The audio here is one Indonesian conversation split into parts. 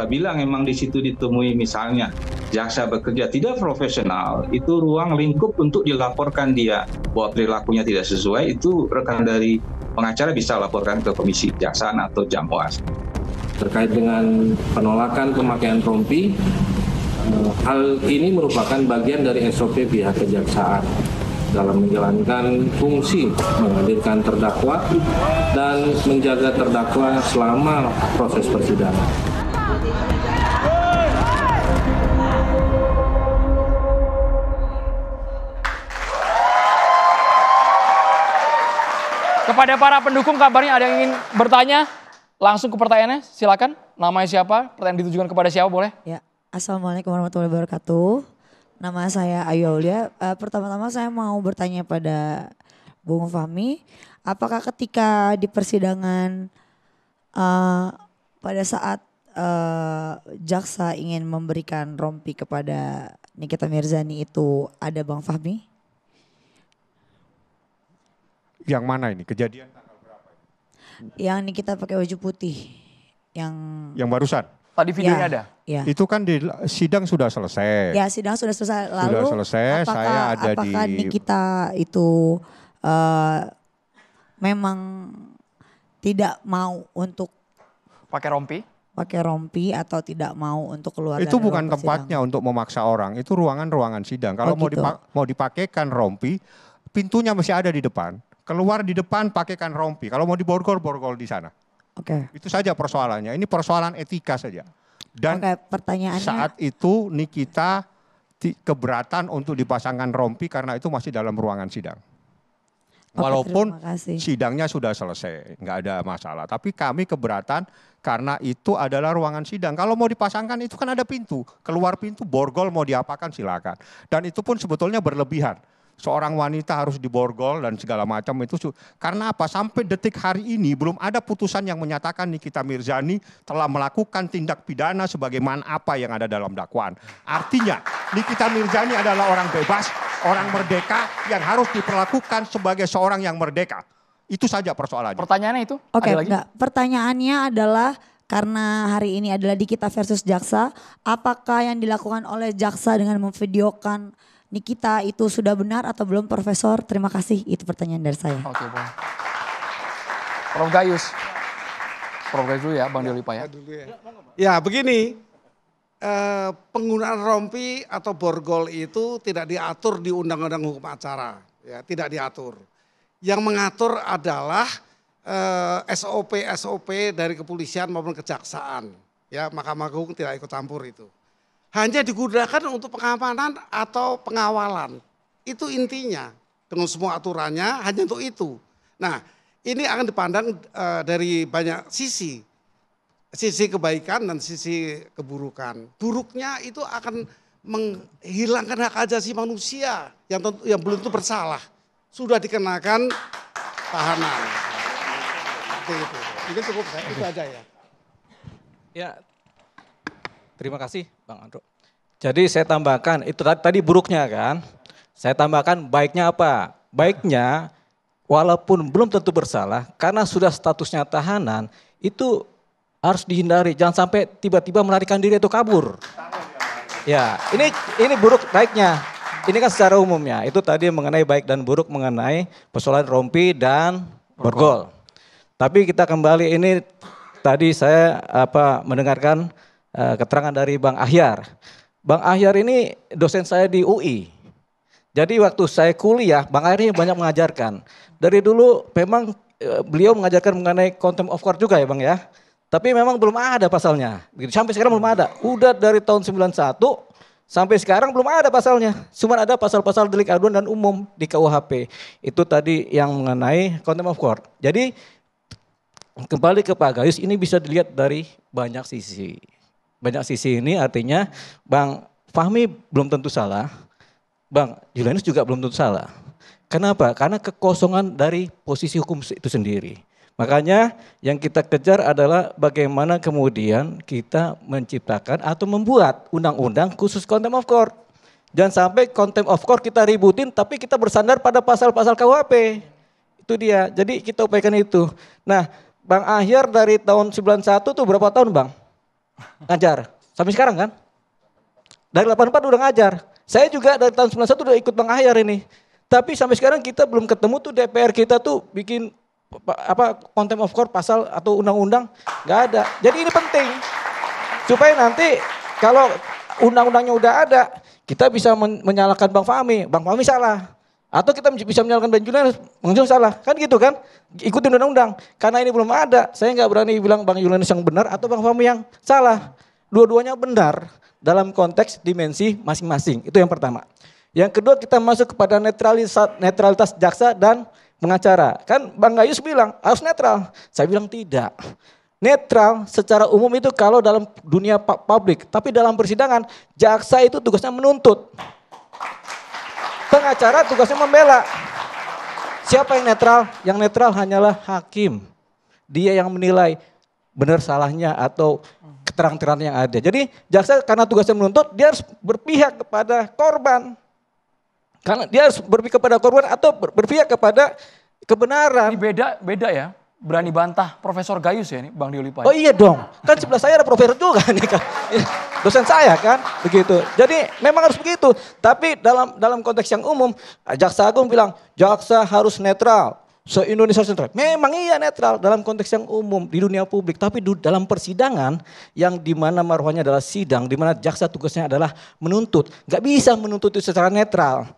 apabila memang di situ ditemui misalnya jaksa bekerja tidak profesional, itu ruang lingkup untuk dilaporkan dia bahwa perilakunya tidak sesuai, itu rekan dari pengacara bisa laporkan ke Komisi Kejaksaan atau Jamwas. Terkait dengan penolakan pemakaian rompi, hal ini merupakan bagian dari SOP pihak kejaksaan dalam menjalankan fungsi menghadirkan terdakwa dan menjaga terdakwa selama proses persidangan. Kepada para pendukung, kabarnya ada yang ingin bertanya, langsung ke pertanyaannya, silakan. Namanya siapa? Pertanyaan ditujukan kepada siapa, boleh? Ya, Assalamualaikum warahmatullahi wabarakatuh. Nama saya Ayu Aulia. Pertama-tama saya mau bertanya pada Bung Fahmi, apakah ketika di persidangan pada saat jaksa ingin memberikan rompi kepada Nikita Mirzani itu ada Bang Fahmi? Yang mana ini? Kejadian tanggal berapa? Yang Nikita pakai baju putih. Yang barusan? Tadi videonya ada? Ya. Itu kan di sidang sudah selesai. Ya, sidang sudah selesai. Lalu sudah selesai, saya ada apakah di... Nikita itu memang tidak mau untuk pakai rompi atau tidak mau untuk keluar itu dari bukan ruang tempatnya persidangan? untuk memaksa orang, itu ruangan sidang. Kalau gitu. mau dipakaikan rompi, pintunya masih ada di depan. Keluar di depan pakaikan rompi. Kalau mau diborgol di sana. Oke. Itu saja persoalannya. Ini persoalan etika saja. Dan pertanyaannya saat itu Nikita keberatan untuk dipasangkan rompi karena itu masih dalam ruangan sidang. Walaupun sidangnya sudah selesai, nggak ada masalah. Tapi kami keberatan karena itu adalah ruangan sidang. Kalau mau dipasangkan itu kan ada pintu. Keluar pintu, borgol mau diapakan silakan. Dan itu pun sebetulnya berlebihan. Seorang wanita harus diborgol dan segala macam itu. Karena apa? Sampai detik hari ini belum ada putusan yang menyatakan Nikita Mirzani telah melakukan tindak pidana sebagaimana apa yang ada dalam dakwaan. Artinya Nikita Mirzani adalah orang bebas, orang merdeka yang harus diperlakukan sebagai seorang yang merdeka. Itu saja persoalannya. Pertanyaannya itu? Oke, enggak. Pertanyaannya adalah karena hari ini adalah Nikita versus jaksa, apakah yang dilakukan oleh jaksa dengan memvideokan Nikita itu sudah benar atau belum, Profesor? Terima kasih, itu pertanyaan dari saya. Oke, boleh. Prof Gayus. Prof Gayus dulu ya, Bang Diolipa ya. Ya begini, penggunaan rompi atau borgol itu tidak diatur di Undang-Undang Hukum Acara. Ya, tidak diatur. Yang mengatur adalah SOP dari kepolisian maupun kejaksaan. Ya, Mahkamah Agung tidak ikut campur itu. Hanya digunakan untuk pengamanan atau pengawalan. Itu intinya. Dengan semua aturannya hanya untuk itu. Nah, ini akan dipandang dari banyak sisi. Sisi kebaikan dan sisi keburukan. Buruknya itu akan menghilangkan hak asasi manusia yang belum tentu bersalah. Sudah dikenakan tahanan. Itu. Ini cukup, itu aja ya. Ya. Terima kasih Bang Andro. Jadi saya tambahkan, itu tadi buruknya kan. Saya tambahkan baiknya apa? Baiknya walaupun belum tentu bersalah, karena sudah statusnya tahanan, itu harus dihindari. Jangan sampai tiba-tiba melarikan diri atau kabur. Ya, ini buruk baiknya. Ini kan secara umumnya, itu tadi mengenai baik dan buruk mengenai persoalan rompi dan borgol. Tapi kita kembali, ini tadi saya mendengarkan keterangan dari Bang Ahyar. Bang Ahyar ini dosen saya di UI. Jadi waktu saya kuliah, Bang Ahyar ini banyak mengajarkan. Dari dulu memang beliau mengajarkan mengenai contempt of court juga ya Bang ya. Tapi memang belum ada pasalnya. Sampai sekarang belum ada. Udah dari tahun 91 sampai sekarang belum ada pasalnya. Cuma ada pasal-pasal delik aduan dan umum di KUHP. Itu tadi yang mengenai contempt of court. Jadi kembali ke Pak Gayus, ini bisa dilihat dari banyak sisi. Banyak sisi ini artinya Bang Fahmi belum tentu salah, Bang Julianus juga belum tentu salah. Kenapa? Karena kekosongan dari posisi hukum itu sendiri. Makanya yang kita kejar adalah bagaimana kemudian kita menciptakan atau membuat undang-undang khusus contempt of court. Jangan sampai contempt of court kita ributin tapi kita bersandar pada pasal-pasal KUHP. Itu dia, jadi kita upayakan itu. Nah Bang Ahyar dari tahun 91 tuh berapa tahun Bang? ngajar. Sampai sekarang kan. Dari 84 udah ngajar. Saya juga dari tahun 91 udah ikut Bang Ahyar ini. Tapi sampai sekarang kita belum ketemu tuh DPR kita tuh bikin contempt of court pasal atau undang-undang, nggak ada. Jadi ini penting supaya nanti kalau undang-undangnya udah ada, kita bisa menyalahkan Bang Fahmi salah. Atau kita bisa menyalahkan Bang Julianus salah. Kan gitu kan? Ikutin undang-undang. Karena ini belum ada, saya nggak berani bilang Bang Julianus yang benar atau Bang Fahmi yang salah. Dua-duanya benar dalam konteks dimensi masing-masing. Itu yang pertama. Yang kedua kita masuk kepada netralitas jaksa dan pengacara. Kan Bang Gayus bilang harus netral. Saya bilang tidak. Netral secara umum itu kalau dalam dunia publik. Tapi dalam persidangan jaksa itu tugasnya menuntut. Pengacara tugasnya membela. Siapa yang netral? Yang netral hanyalah hakim. Dia yang menilai benar salahnya atau keterangan-keterangan yang ada. Jadi jaksa karena tugasnya menuntut dia harus berpihak kepada korban. Karena dia harus berpihak kepada korban atau berpihak kepada kebenaran. Ini beda ya. Berani bantah Profesor Gayus ya ini Bang Diolipa. Oh iya dong. Kan sebelah saya ada profesor juga nih kan. Dosen saya kan begitu. Jadi memang harus begitu. Tapi dalam konteks yang umum Jaksa Agung bilang jaksa harus netral. Se-Indonesia harus netral. Memang iya netral dalam konteks yang umum di dunia publik. Tapi dalam persidangan yang dimana marwahnya adalah sidang. Dimana jaksa tugasnya adalah menuntut. Gak bisa menuntut itu secara netral.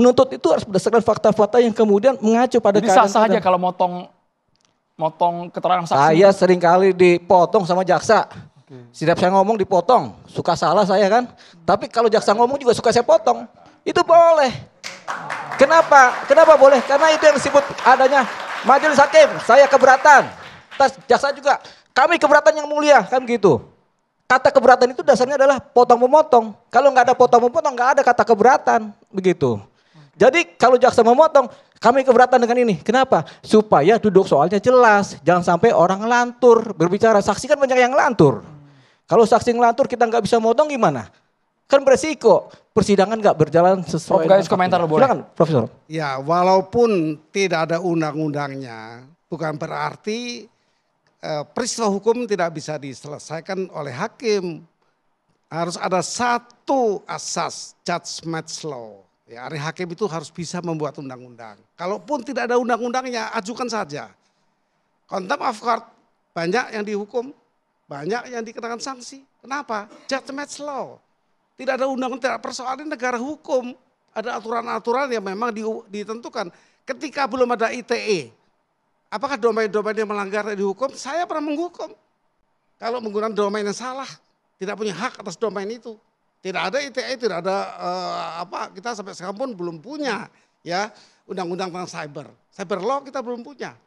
Menuntut itu harus berdasarkan fakta-fakta yang kemudian mengacu pada keadaan. Jadi sah-sah aja kalau motong keterangan saksi. Saya seringkali dipotong sama jaksa. Setiap saya ngomong dipotong. Suka salah saya kan. Tapi kalau jaksa ngomong juga suka saya potong. Itu boleh. Kenapa? Kenapa boleh? Karena itu yang disebut adanya majelis hakim. Saya keberatan. Tas jaksa juga. Kami keberatan yang mulia. Kan gitu. Kata keberatan itu dasarnya adalah potong-memotong. Kalau nggak ada potong-memotong nggak ada kata keberatan. Begitu. Jadi kalau jaksa memotong, kami keberatan dengan ini. Kenapa? Supaya duduk soalnya jelas. Jangan sampai orang ngelantur berbicara. Saksi kan banyak yang ngelantur. Kalau saksi ngelantur kita nggak bisa motong gimana? Kan beresiko. Persidangan nggak berjalan sesuai. Prof Gayus komentar boleh. Silakan Profesor. Ya walaupun tidak ada undang-undangnya, bukan berarti peristiwa hukum tidak bisa diselesaikan oleh hakim. Harus ada satu asas judgment law. Ya, hakim itu harus bisa membuat undang-undang. Kalaupun tidak ada undang-undangnya, ajukan saja. Contempt of court banyak yang dihukum, banyak yang dikenakan sanksi. Kenapa? Judgment law. Tidak ada undang-undang, tidak persoalan negara hukum. Ada aturan-aturan yang memang ditentukan. Ketika belum ada ITE, apakah domain-domain yang melanggar dihukum? Saya pernah menghukum. Kalau menggunakan domain yang salah, tidak punya hak atas domain itu. Tidak ada ITE, tidak ada kita sampai sekarang pun belum punya ya undang-undang tentang cyber. Cyber law kita belum punya.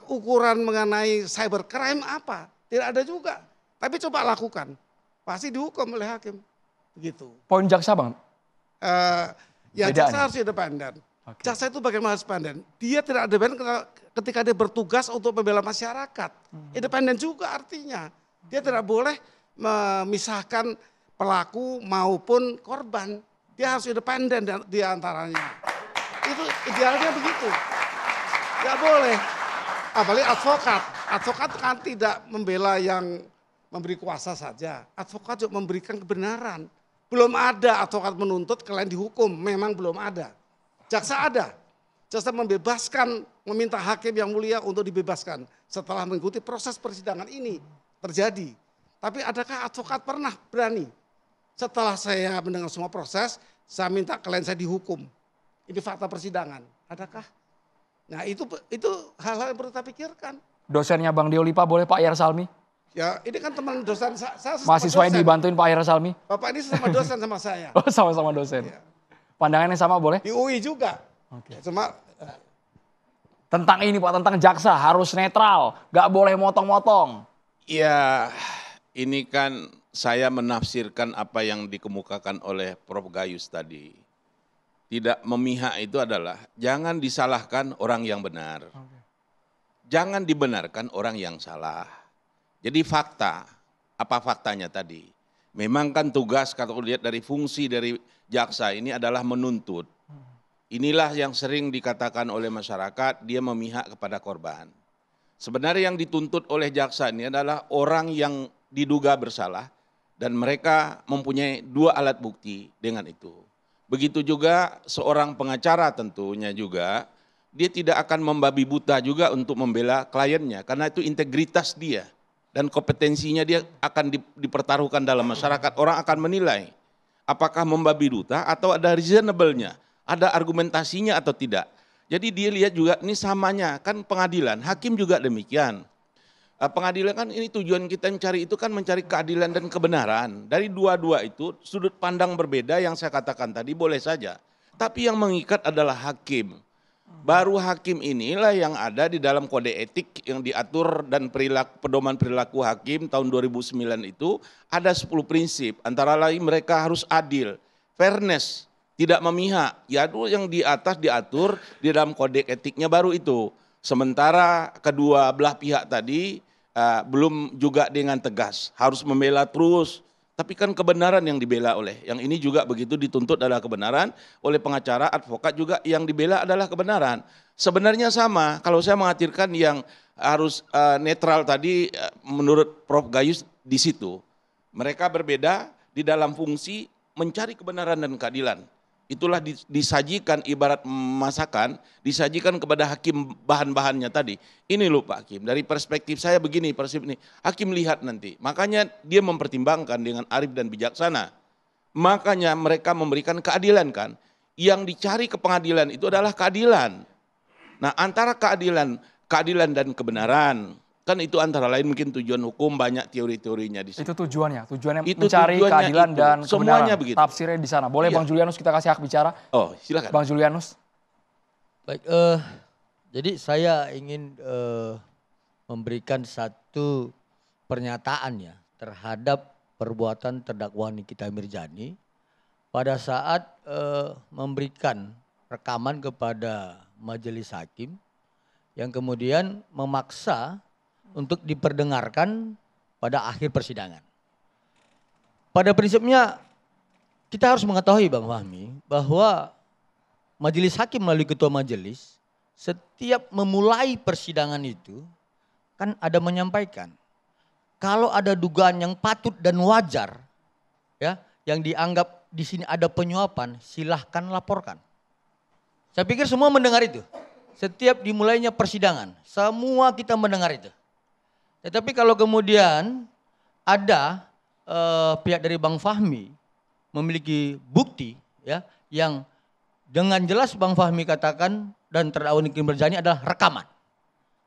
Ukuran mengenai cyber crime apa? Tidak ada juga. Tapi coba lakukan. Pasti dihukum oleh hakim. Begitu. Poin jaksa Bang? Jaksa harus independen. Okay. Jaksa itu bagaimana harus independen? Dia tidak independen ketika dia bertugas untuk membela masyarakat. Independen juga artinya. Dia tidak boleh memisahkan pelaku maupun korban. Dia harus independen di antaranya. Itu idealnya begitu. Gak boleh. Apalagi advokat. Advokat kan tidak membela yang memberi kuasa saja. Advokat juga memberikan kebenaran. Belum ada advokat menuntut kalian dihukum. Memang belum ada. Jaksa ada. Jaksa membebaskan, meminta hakim yang mulia untuk dibebaskan. Setelah mengikuti proses persidangan ini terjadi. Tapi adakah advokat pernah berani? Setelah saya mendengar semua proses, saya minta klien saya dihukum. Ini fakta persidangan. Adakah? Nah itu hal-hal yang perlu kita pikirkan. Dosennya Bang Diolipa boleh Pak Ahyar Salmi? Ya ini kan teman dosen, saya mahasiswanya dibantuin Pak Ahyar Salmi? Bapak ini sama dosen sama saya. Oh sama-sama dosen. Ya. Pandangannya sama boleh? Di UI juga. Oke. Cuma tentang ini Pak, tentang jaksa harus netral, gak boleh motong-motong. Ya ini kan saya menafsirkan apa yang dikemukakan oleh Prof Gayus tadi. Tidak memihak itu adalah jangan disalahkan orang yang benar. Jangan dibenarkan orang yang salah. Jadi fakta, apa faktanya tadi? Memang kan tugas kalau lihat dari fungsi dari jaksa ini adalah menuntut. Inilah yang sering dikatakan oleh masyarakat, dia memihak kepada korban. Sebenarnya yang dituntut oleh jaksa ini adalah orang yang diduga bersalah dan mereka mempunyai 2 alat bukti dengan itu. Begitu juga seorang pengacara tentunya juga, dia tidak akan membabi buta juga untuk membela kliennya karena itu integritas dia dan kompetensinya dia akan dipertaruhkan dalam masyarakat. Orang akan menilai apakah membabi buta atau ada reasonable-nya, ada argumentasinya atau tidak. Jadi dia lihat juga ini samanya, kan pengadilan, hakim juga demikian. Pengadilan kan ini tujuan kita mencari itu kan mencari keadilan dan kebenaran. Dari dua-dua itu sudut pandang berbeda yang saya katakan tadi boleh saja. Tapi yang mengikat adalah hakim. Baru hakim inilah yang ada di dalam kode etik yang diatur dan pedoman perilaku hakim tahun 2009 itu ada 10 prinsip. Antara lain mereka harus adil, fairness, tidak memihak. Ya itu yang di atas diatur di dalam kode etiknya baru itu. Sementara kedua belah pihak tadi belum juga dengan tegas, harus membela terus. Tapi kan kebenaran yang dibela oleh, yang ini juga begitu dituntut adalah kebenaran, oleh pengacara, advokat juga yang dibela adalah kebenaran. Sebenarnya sama, kalau saya mengatirkan yang harus netral tadi menurut Prof. Gayus di situ. Mereka berbeda di dalam fungsi mencari kebenaran dan keadilan. Itulah disajikan ibarat masakan, disajikan kepada hakim bahan-bahannya tadi. Ini loh Pak Hakim, dari perspektif saya begini, perspektif ini. Hakim lihat nanti, makanya dia mempertimbangkan dengan arif dan bijaksana. Makanya mereka memberikan keadilan kan. Yang dicari ke pengadilan itu adalah keadilan. Nah antara keadilan dan kebenaran, kan itu antara lain mungkin tujuan hukum, banyak teori-teorinya di situ. Itu tujuannya Itu mencari keadilan itu. dan Semuanya kebenaran. begitu. Tafsirnya di sana. Boleh Iya. Bang Julianus kita kasih hak bicara? Oh silakan. Bang Julianus. Baik, jadi saya ingin memberikan satu pernyataan ya terhadap perbuatan terdakwa Nikita Mirzani pada saat memberikan rekaman kepada majelis hakim yang kemudian memaksa untuk diperdengarkan pada akhir persidangan. Pada prinsipnya kita harus mengetahui Bang Fahmi bahwa majelis hakim melalui ketua majelis setiap memulai persidangan itu kan ada menyampaikan kalau ada dugaan yang patut dan wajar ya yang dianggap di sini ada penyuapan silahkan laporkan. Saya pikir semua mendengar itu. Setiap dimulainya persidangan semua kita mendengar itu. Tetapi kalau kemudian ada pihak dari Bang Fahmi memiliki bukti ya yang dengan jelas Bang Fahmi katakan dan terdakwa Nikita Mirzani adalah rekaman.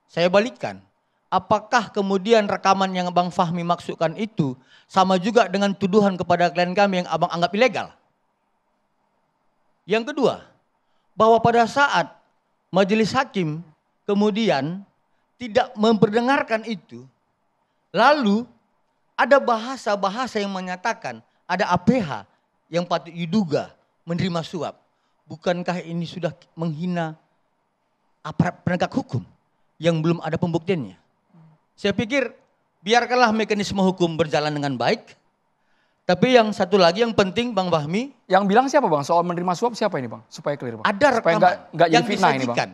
Saya balikkan, apakah kemudian rekaman yang Bang Fahmi maksudkan itu sama juga dengan tuduhan kepada klien kami yang abang anggap ilegal? Yang kedua, bahwa pada saat majelis hakim kemudian tidak memperdengarkan itu, lalu ada bahasa-bahasa yang menyatakan ada APH yang patut diduga menerima suap. Bukankah ini sudah menghina aparat penegak hukum yang belum ada pembuktiannya? Saya pikir biarkanlah mekanisme hukum berjalan dengan baik. Tapi yang satu lagi yang penting Bang Fahmi. Yang bilang siapa Bang? Soal menerima suap siapa ini Bang? Supaya clear Bang. Ada rekaman yang disajikan.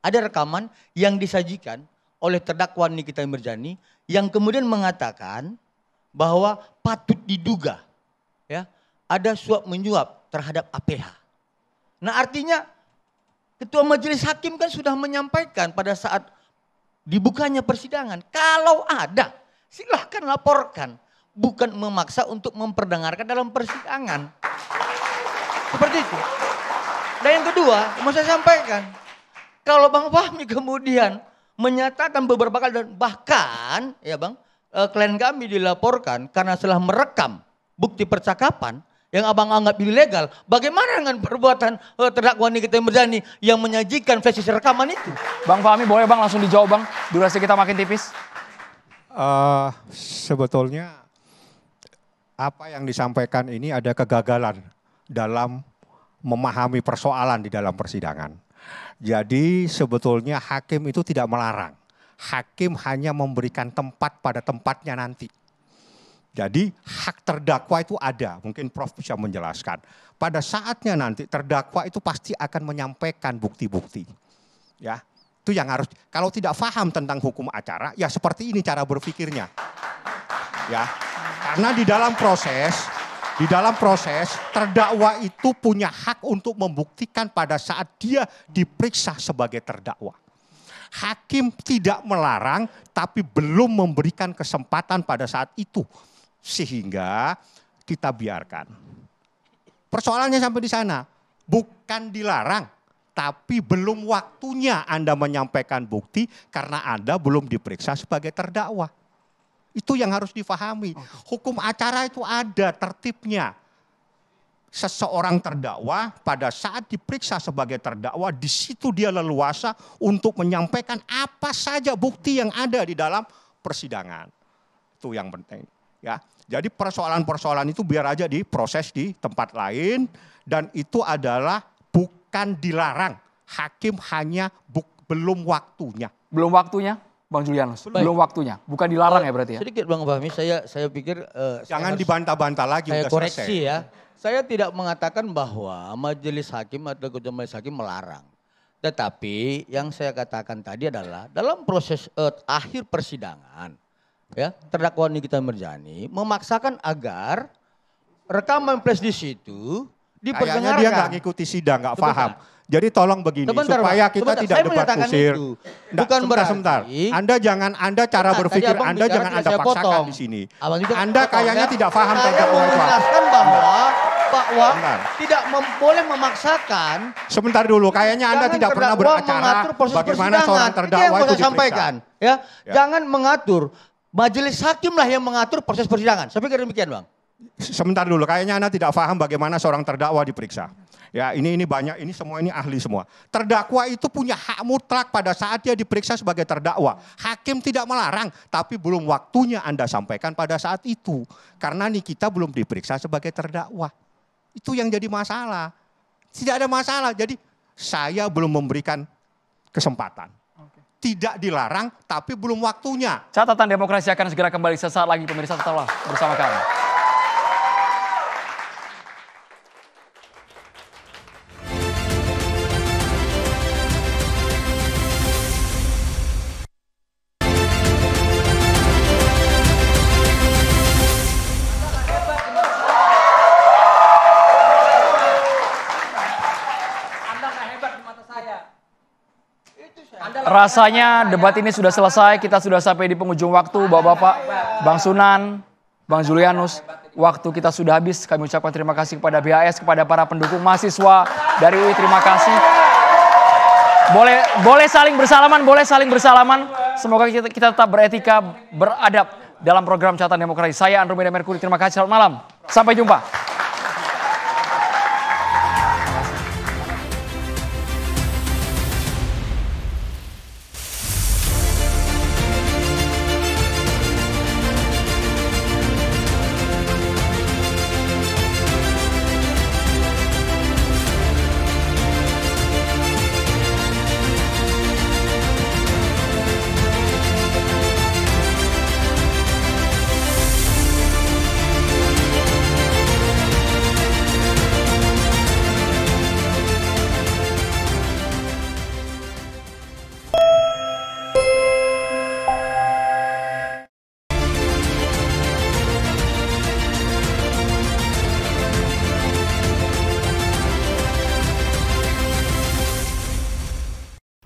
Ada rekaman yang disajikan oleh terdakwa Nikita Mirzani yang kemudian mengatakan bahwa patut diduga ya ada suap menyuap terhadap APH. Nah artinya ketua majelis hakim kan sudah menyampaikan pada saat dibukanya persidangan. Kalau ada silahkan laporkan. Bukan memaksa untuk memperdengarkan dalam persidangan. Seperti itu. Dan yang kedua mau saya sampaikan. Kalau Bang Fahmi kemudian menyatakan beberapa kali dan bahkan ya Bang klien kami dilaporkan karena setelah merekam bukti percakapan yang abang anggap ilegal. Bagaimana dengan perbuatan terdakwa Nikita Mirzani yang menyajikan flash rekaman itu? Bang Fahmi boleh Bang langsung dijawab Bang. Durasi kita makin tipis. Sebetulnya apa yang disampaikan ini ada kegagalan dalam memahami persoalan di dalam persidangan. Jadi sebetulnya hakim itu tidak melarang. Hakim hanya memberikan tempat pada tempatnya nanti. Jadi hak terdakwa itu ada, mungkin Prof bisa menjelaskan. Pada saatnya nanti terdakwa itu pasti akan menyampaikan bukti-bukti. Ya, Itu yang harus, kalau tidak paham tentang hukum acara, ya seperti ini cara berpikirnya. Ya, karena di dalam proses terdakwa itu punya hak untuk membuktikan pada saat dia diperiksa sebagai terdakwa. Hakim tidak melarang tapi belum memberikan kesempatan pada saat itu. Sehingga kita biarkan. Persoalannya sampai di sana. Bukan dilarang, tapi belum waktunya Anda menyampaikan bukti karena Anda belum diperiksa sebagai terdakwa. Itu yang harus difahami. Hukum acara itu ada tertibnya. Seseorang terdakwa pada saat diperiksa sebagai terdakwa, di situ dia leluasa untuk menyampaikan apa saja bukti yang ada di dalam persidangan. Itu yang penting. Ya, jadi persoalan-persoalan itu biar aja diproses di tempat lain dan itu adalah bukan dilarang. Hakim hanya belum waktunya. Belum waktunya, Bang Julianus. Belum waktunya, bukan dilarang ya berarti ya. Sedikit Bang Fahmi, saya pikir jangan dibantah-bantah lagi. Saya koreksi ya. Saya tidak mengatakan bahwa majelis hakim atau ketua majelis hakim melarang. Tetapi yang saya katakan tadi adalah dalam proses akhir persidangan, ya, terdakwa Nikita Mirzani memaksakan agar rekaman flash disk itu diperdengarkan. Kayaknya dia nggak ngikuti sidang, nggak paham. Jadi tolong begini, supaya kita tidak debat kusir. Bukan sebentar. Anda cara berpikir Anda jangan Anda paksakan di sini. Anda kayaknya tidak paham tentang menjelaskan bahwa Pak Wang tidak boleh memaksakan. Sebentar dulu, kayaknya Anda tidak pernah beracara bagaimana seorang terdakwa itu diperiksa. Ya, jangan mengatur. Majelis hakim lah yang mengatur proses persidangan. Saya pikir demikian, Bang. Sebentar dulu, kayaknya Anda tidak paham bagaimana seorang terdakwa diperiksa. Ya, ini banyak, ini semua ini ahli semua. Terdakwa itu punya hak mutlak pada saat dia diperiksa sebagai terdakwa. Hakim tidak melarang, tapi belum waktunya Anda sampaikan pada saat itu. Karena Nikita belum diperiksa sebagai terdakwa. Itu yang jadi masalah. Tidak ada masalah, jadi saya belum memberikan kesempatan. Tidak dilarang, tapi belum waktunya. Catatan Demokrasi akan segera kembali sesaat lagi, pemirsa, tetaplah bersama kami. Rasanya debat ini sudah selesai, kita sudah sampai di penghujung waktu, Bapak-Bapak, Bang Sunan, Bang Julianus. Waktu kita sudah habis, kami ucapkan terima kasih kepada BHS, kepada para pendukung mahasiswa dari UI, terima kasih. Boleh saling bersalaman, semoga kita tetap beretika, beradab dalam program Catatan Demokrasi. Saya Andromeda Mercury, terima kasih, selamat malam, sampai jumpa.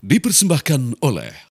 Dipersembahkan oleh